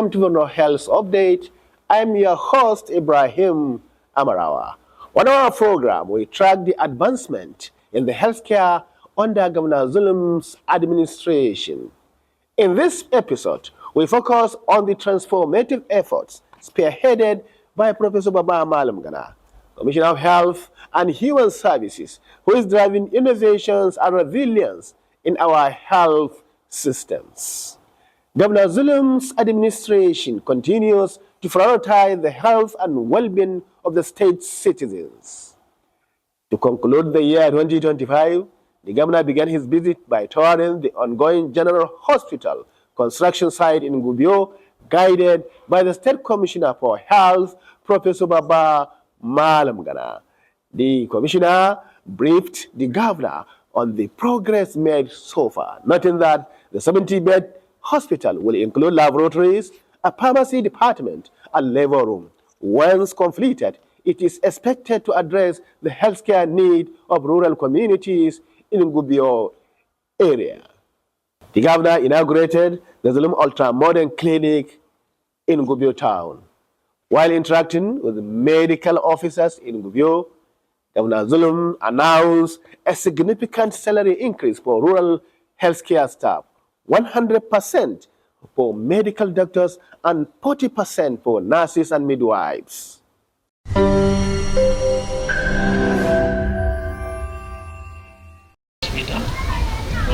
Welcome to the Health Update. I'm your host, Ibrahim Amarawa. On our program, we track the advancement in the healthcare under Governor Zulum's administration. In this episode, we focus on the transformative efforts spearheaded by Professor Baba Malamgana, Commissioner of Health and Human Services, who is driving innovations and resilience in our health systems. Governor Zulum's administration continues to prioritize the health and well-being of the state's citizens. To conclude the year 2025, the governor began his visit by touring the ongoing General Hospital construction site in Biu, guided by the State Commissioner for Health, Professor Baba Malamgana. The commissioner briefed the governor on the progress made so far, noting that the 70-bed hospital will include laboratories, a pharmacy department, and labor room. Once completed, it is expected to address the healthcare need of rural communities in Gubio area. The governor inaugurated the Zulum Ultra-Modern Clinic in Gubio town. While interacting with medical officers in Gubio, Governor Zulum announced a significant salary increase for rural healthcare staff, 100% for medical doctors and 40% for nurses and midwives. We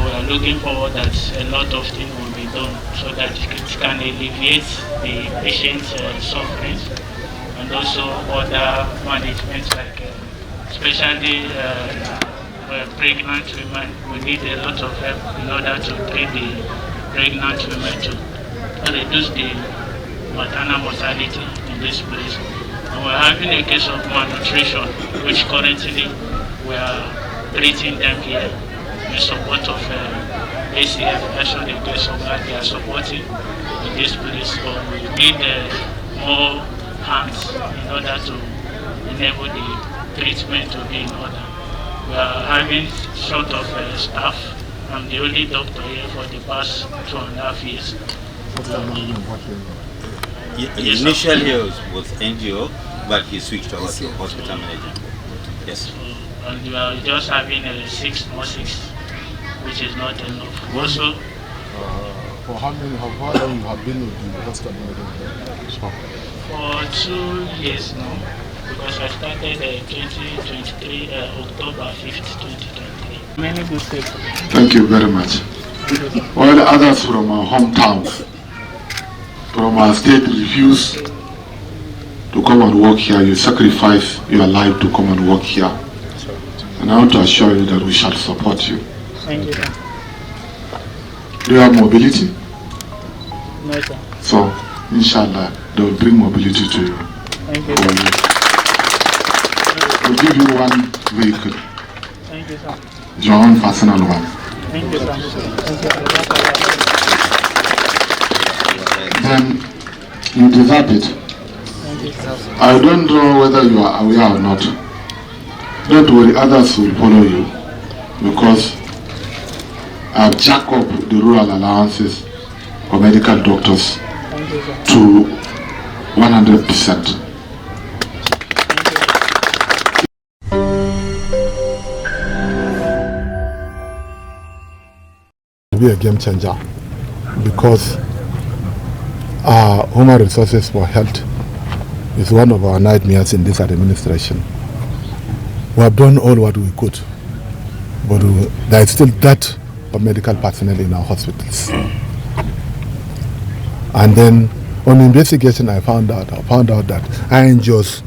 are looking forward that a lot of things will be done so that it can alleviate the patient's suffering and also other management like especially pregnant women. We need a lot of help in order to train the pregnant women to reduce the maternal mortality in this place. And we're having a case of malnutrition, which currently we are treating them here in support of ACF, actually the case of that they are supporting in this place. So we need more hands in order to enable the treatment to be in order. We are having short of staff. I'm the only doctor here for the past 2.5 years. Initially he was NGO, but he switched over to hospital manager. Yes. And we are just having 6 nurses, which is not enough. Also, for how long you have been with the hospital manager? For 2 years now, because I started 2023, October 5th, 2023. Many good people. Thank you very much. While others from our hometowns, from our state refuse to come and work here, you sacrifice your life to come and work here. And I want to assure you that we shall support you. Thank you, sir. Do you have mobility? No, sir. So, inshallah, they will bring mobility to you. Thank you, sir. We'll give you one vehicle. Thank you, sir. Your own personal one. Thank you, sir. Thank you. Then you deserve it. Thank you, sir. I don't know whether you are aware or not. Don't worry, others will follow you because I've jacked up the rural allowances for medical doctors to 100%. Be a game changer because human resources for health is one of our nightmares in this administration. We have done all what we could, but there is still dearth of medical personnel in our hospitals. And then on investigation I found out that INGO's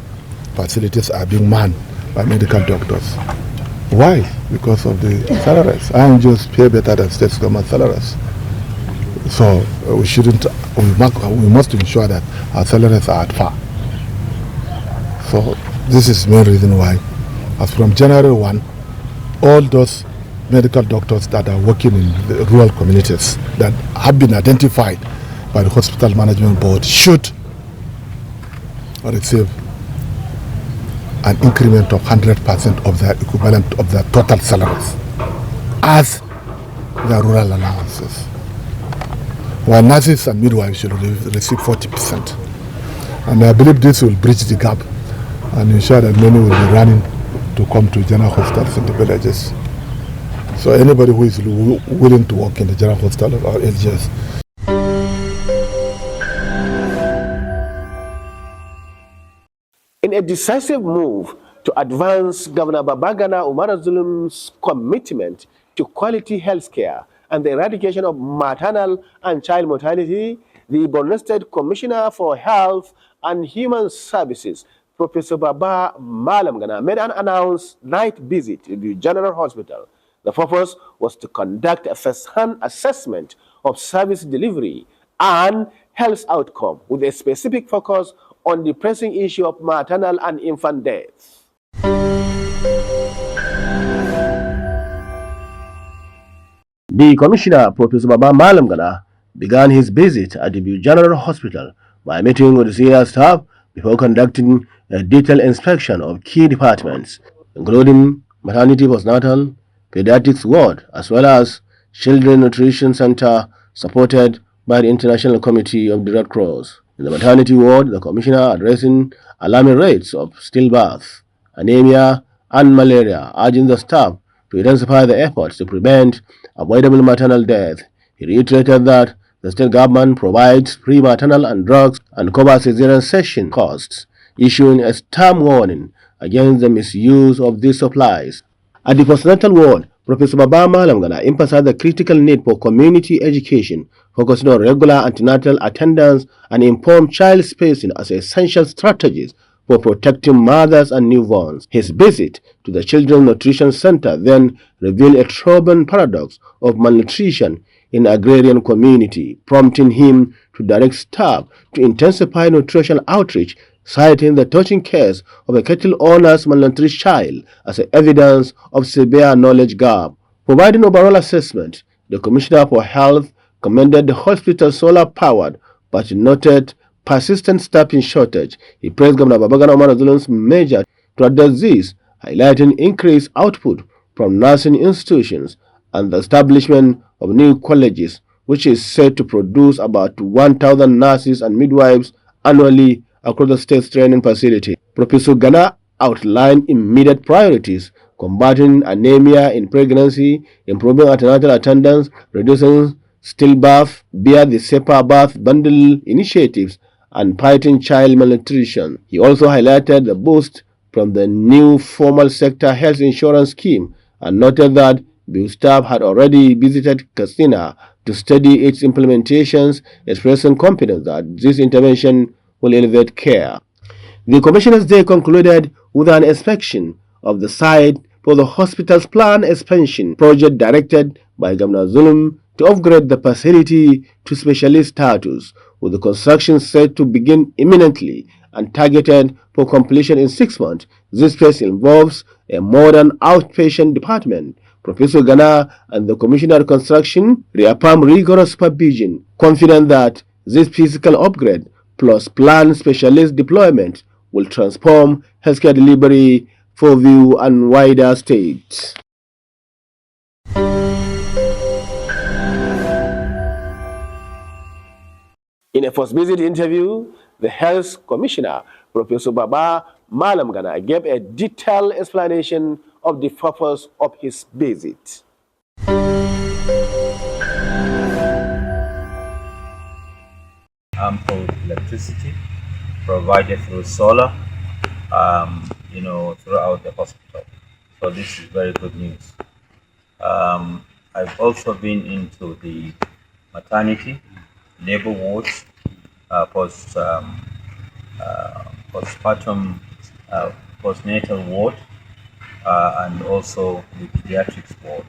facilities are being manned by medical doctors. Why? Because of the salaries. INGOs pay better than state government salaries. So we must ensure that our salaries are at par. So this is the main reason why, as from January 1, all those medical doctors that are working in the rural communities that have been identified by the Hospital Management Board should receive an increment of 100% of their equivalent of their total salaries as their rural allowances. while nurses and midwives should receive 40%. And I believe this will bridge the gap and ensure that many will be running to come to general hospitals in the villages. So anybody who is willing to work in the general hospital or LGS. In a decisive move to advance Governor Babagana Umar Zulum's commitment to quality health care and the eradication of maternal and child mortality, the Borno State Commissioner for Health and Human Services, Professor Baba Malamgana, made an unannounced night visit to the General Hospital. The purpose was to conduct a first-hand assessment of service delivery and health outcome with a specific focus on the pressing issue of maternal and infant death. The Commissioner, Professor Baba Malamgana, began his visit at the Biu General Hospital by meeting with the senior staff before conducting a detailed inspection of key departments, including maternity postnatal, pediatrics ward, as well as children nutrition center supported by the International Committee of the Red Cross. In the maternity ward, the commissioner addressing alarming rates of stillbirth, anemia, and malaria, urging the staff to intensify the efforts to prevent avoidable maternal death. He reiterated that the state government provides free maternal and drugs and covers cesarean section costs, issuing a stern warning against the misuse of these supplies. At the postnatal ward, Professor Baba Malamgana emphasized the critical need for community education, focusing on regular antenatal attendance and informed child spacing as essential strategies for protecting mothers and newborns. His visit to the Children's Nutrition Center then revealed a troubling paradox of malnutrition in the agrarian community, prompting him to direct staff to intensify nutrition outreach, citing the touching case of a cattle owner's malnourished child as evidence of severe knowledge gap. Providing overall assessment, the Commissioner for Health commended the hospital's solar-powered but noted persistent staffing shortage. He praised Governor Babagana Umar Zulum's measure to address this, highlighting increased output from nursing institutions and the establishment of new colleges, which is said to produce about 1,000 nurses and midwives annually across the state's training facility. Professor Gana outlined immediate priorities: combating anemia in pregnancy, improving antenatal attendance, reducing stillbirth via the Safer Birth Bundle initiatives, and fighting child malnutrition. He also highlighted the boost from the new formal sector health insurance scheme and noted that Biu staff had already visited Katsina to study its implementations, expressing confidence that this intervention will elevate care. The Commissioners Day concluded with an inspection of the site for the hospital's planned expansion project directed by Governor Zulum to upgrade the facility to specialist status, with the construction set to begin imminently and targeted for completion in 6 months. This space involves a modern outpatient department. Professor Gana and the Commissioner of Construction reaffirmed rigorous supervision, confident that this physical upgrade plus planned specialist deployment will transform healthcare delivery for Biu and wider states. In a first-visit interview, the Health Commissioner, Professor Baba Malamgana, gave a detailed explanation of the purpose of his visit. Ample electricity provided through solar, throughout the hospital. So this is very good news. I've also been into the maternity, labor wards, postpartum, postnatal ward, and also the pediatrics ward.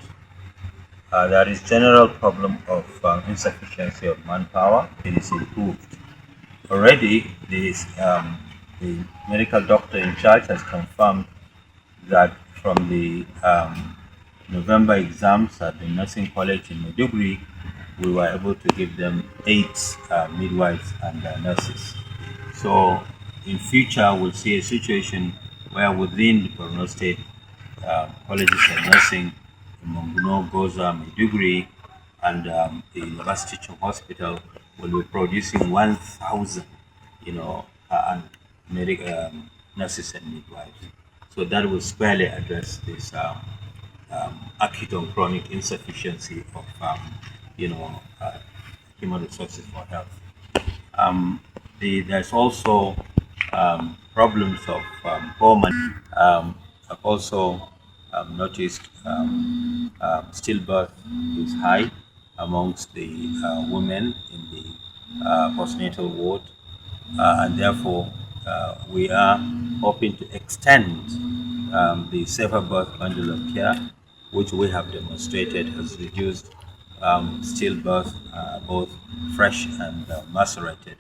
There is general problem of insufficiency of manpower. It is improved. Already, the medical doctor in charge has confirmed that from the November exams at the nursing college in Maiduguri, we were able to give them 8 midwives and nurses. So in future, we'll see a situation where within the Borno State colleges of nursing in Monguno, Goza, Maiduguri, and the University Teaching Hospital will be producing 1,000, and nurses and midwives. So that will squarely address this acute and chronic insufficiency of, human resources for health. There's also problems of poor I've also noticed stillbirth is high amongst the women in the postnatal ward, and therefore we are hoping to extend the safer birth bundle of care, which we have demonstrated has reduced stillbirth, both fresh and macerated,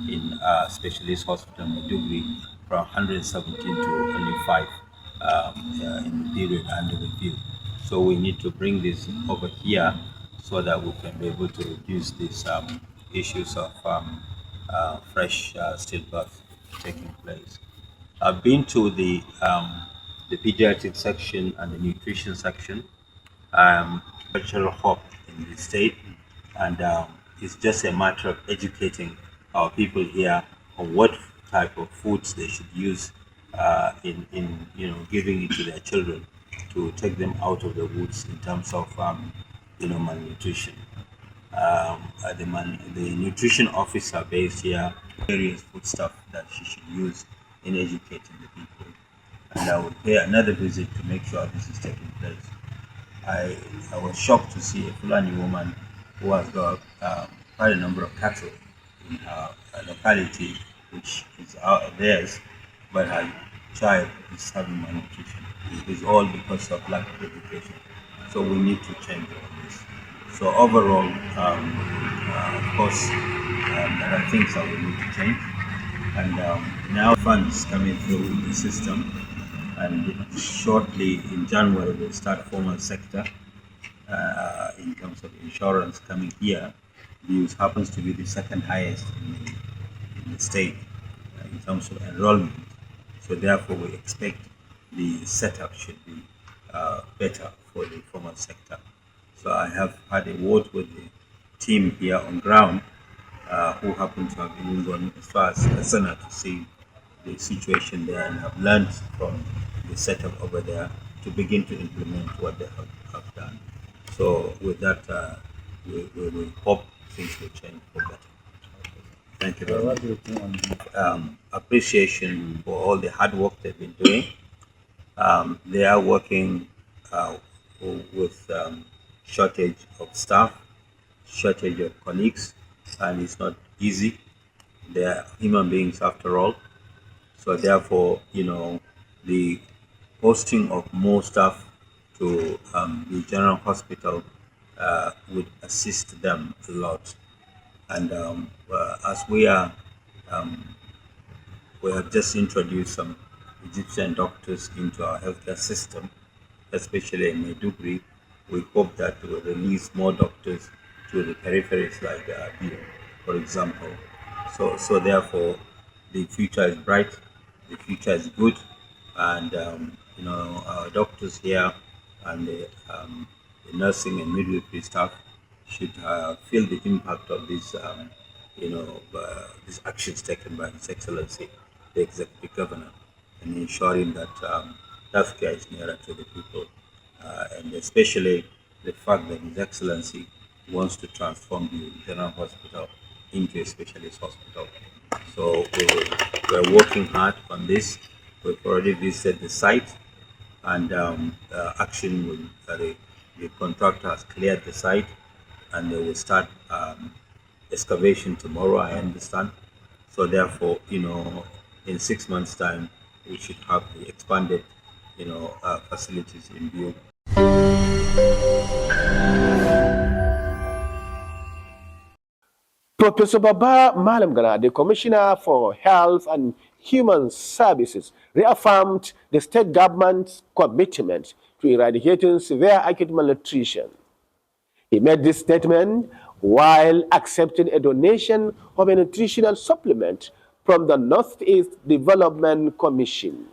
in specialist hospital Maiduguri from 117 to only 5 in the period under review. So we need to bring this over here so that we can be able to reduce these issues of fresh stillbirth taking place. I've been to the pediatric section and the nutrition section, cultural hub in the state, and it's just a matter of educating our people here on what type of foods they should use in giving it to their children to take them out of the woods in terms of malnutrition. The nutrition officer based here, various food stuff that she should use in educating the people. And I will pay another visit to make sure this is taking place. I was shocked to see a Fulani woman who has got quite a number of cattle in her locality, which is theirs, but her child is having malnutrition. It is all because of lack of education. So we need to change all this. So overall, of course, there are things that we need to change. And now funds coming through the system, and shortly in January we'll start formal sector in terms of insurance coming here. Biu happens to be the second highest in the state in terms of enrollment. So therefore we expect the setup should be better for the formal sector. So I have had a word with the team here on ground who happen to have even gone as far as Asana to see the situation there and have learned from the setup over there to begin to implement what they have done. So with that, we hope things will change for better. Thank you very much. Appreciation for all the hard work they've been doing. They are working with shortage of staff, shortage of colleagues, and it's not easy. They are human beings after all. So therefore, the posting of more staff to the general hospital would assist them a lot. And as we have just introduced some Egyptian doctors into our healthcare system, especially in Maiduguri. We hope that we will release more doctors to the peripheries like Biu, for example. So therefore, the future is bright, the future is good, and our doctors here and the nursing and midwifery staff should feel the impact of this, these actions taken by His Excellency, the Executive Governor, and ensuring that healthcare is nearer to the people, and especially the fact that His Excellency wants to transform the General Hospital into a specialist hospital. So we're working hard on this. We've already visited the site, and action will. The contractor has cleared the site, and they will start excavation tomorrow, I understand. So therefore, in 6 months' time, we should have the expanded, facilities in view. Professor Baba Malamgana, the Commissioner for Health and Human Services, reaffirmed the state government's commitment to eradicating severe acute malnutrition. He made this statement while accepting a donation of a nutritional supplement from the Northeast Development Commission.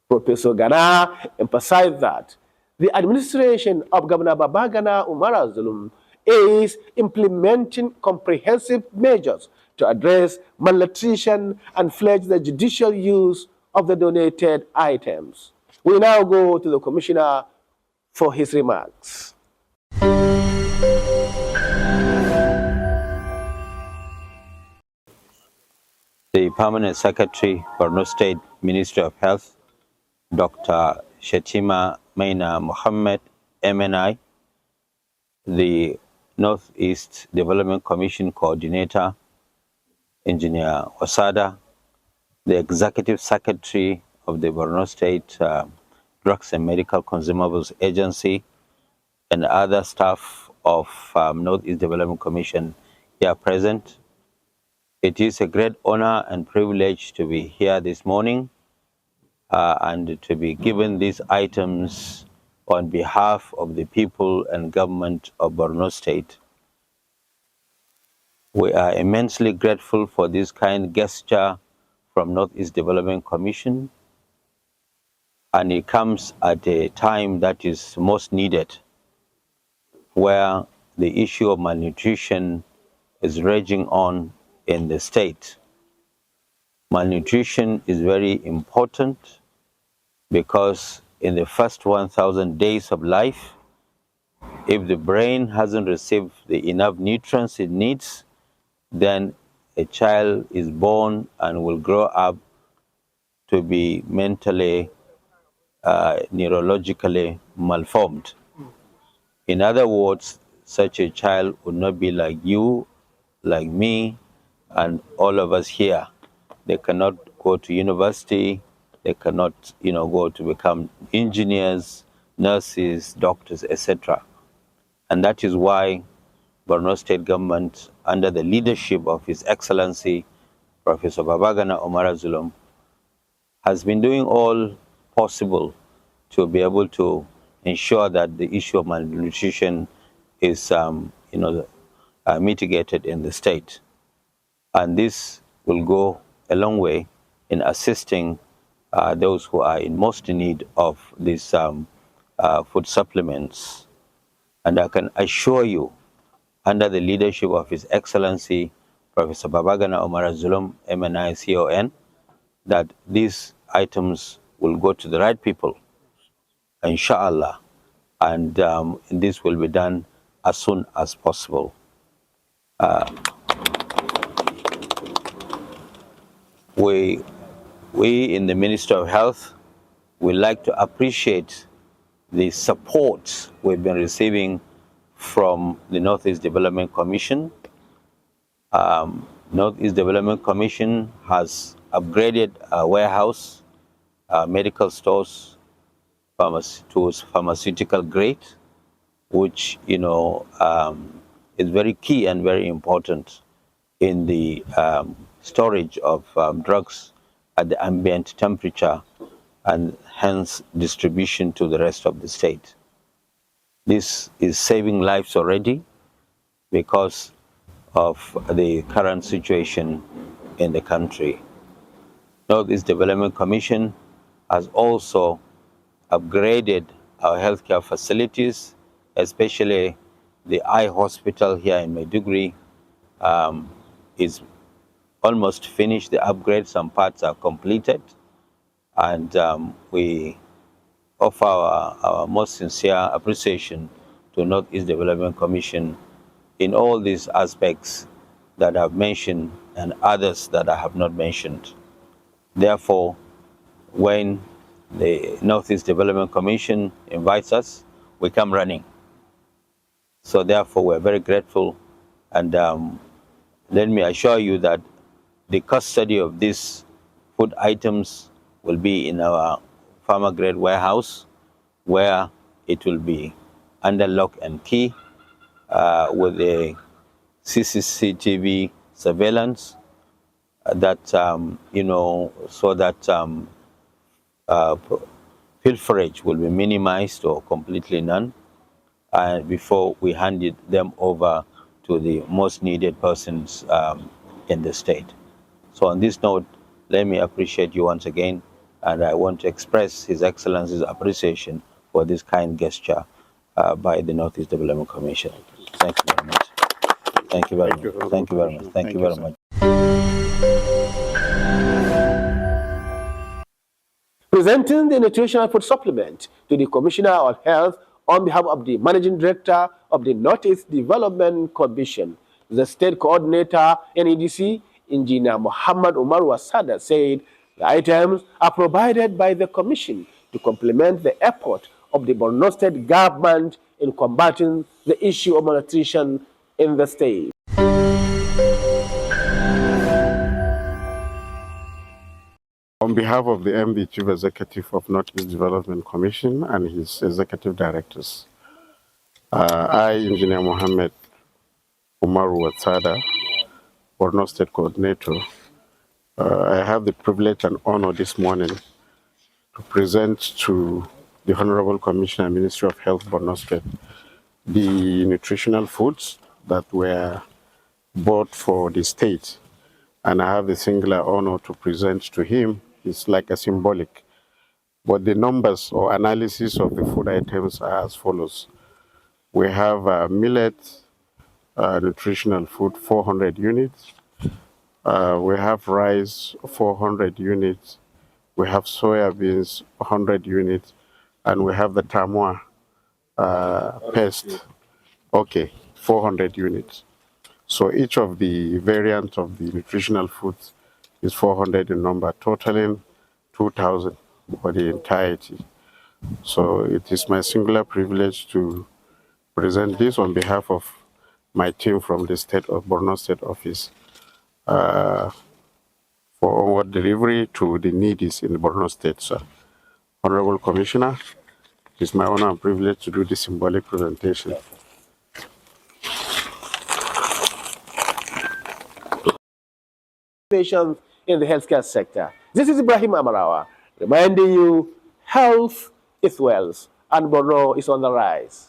Professor Gana emphasized that the administration of Governor Babagana Umara Zulum is implementing comprehensive measures to address malnutrition and pledge the judicial use of the donated items. We now go to the Commissioner for his remarks. The Permanent Secretary, Borno State Ministry of Health, Dr. Shetima Maina Mohammed, MNI, the Northeast Development Commission Coordinator, Engineer Osada, the Executive Secretary of the Borno State Drugs and Medical Consumables Agency, and other staff of Northeast Development Commission here present. It is a great honor and privilege to be here this morning and to be given these items on behalf of the people and government of Borno State. We are immensely grateful for this kind gesture from Northeast Development Commission, and it comes at a time that is most needed, where the issue of malnutrition is raging on in the state. Malnutrition is very important because in the first 1,000 days of life, if the brain hasn't received the enough nutrients it needs, then a child is born and will grow up to be mentally, neurologically malformed. In other words, such a child would not be like you, like me, and all of us here. They cannot go to university, they cannot, go to become engineers, nurses, doctors, etc. And that is why Borno State government, under the leadership of His Excellency, Professor Babagana Omar Zulum, has been doing all possible to be able to ensure that the issue of malnutrition is, mitigated in the state. And this will go a long way in assisting those who are in most need of these food supplements. And I can assure you, under the leadership of His Excellency, Professor Babagana Omar Zulum, MNI CON, that these items will go to the right people, inshallah, and this will be done as soon as possible. We in the Ministry of Health would like to appreciate the support we've been receiving from the Northeast Development Commission. Northeast Development Commission has upgraded our warehouse, medical stores, to pharmaceutical grade, which is very key and very important in the storage of drugs at the ambient temperature and hence distribution to the rest of the state. This is saving lives already because of the current situation in the country. Northeast Development Commission has also upgraded our healthcare facilities, especially the eye hospital here in Maiduguri is almost finished. The upgrade, some parts are completed, and we offer our most sincere appreciation to Northeast Development Commission in all these aspects that I've mentioned and others that I have not mentioned. Therefore, when the Northeast Development Commission invites us, we come running. So therefore, we're very grateful, and let me assure you that the custody of these food items will be in our pharma grade warehouse, where it will be under lock and key with a CCTV surveillance that, so that pilferage will be minimized or completely none before we handed them over to the most needed persons in the state. So on this note, let me appreciate you once again, and I want to express His Excellency's appreciation for this kind gesture by the Northeast Development Commission. Thank you very much. Thank you very much. Thank you very much. Thank you very much. Presenting the nutritional food supplement to the Commissioner of Health on behalf of the Managing Director of the Northeast Development Commission, the State Coordinator, NEDC, Engineer Muhammad Umar Wasada, said the items are provided by the Commission to complement the effort of the Borno State government in combating the issue of malnutrition in the state. On behalf of the MD Chief Executive of Northeast Development Commission and his executive directors, I, Engineer Mohammed Umaru Watsada, Borno State Coordinator, I have the privilege and honor this morning to present to the Honorable Commissioner, Ministry of Health, Borno State, the nutritional foods that were bought for the state. And I have the singular honor to present to him. It's like a symbolic. But the numbers or analysis of the food items are as follows. We have millet nutritional food, 400 units. We have rice, 400 units. We have soya beans, 100 units. And we have the tamwa paste, 400 units. So each of the variants of the nutritional foods is 400 in number, totaling 2,000 for the entirety. So it is my singular privilege to present this on behalf of my team from the state of Borno State Office for onward delivery to the needies in the Borno State. So, Honorable Commissioner, it is my honor and privilege to do this symbolic presentation. In the healthcare sector. This is Ibrahim Amarawa reminding you health is wealth and Borno is on the rise.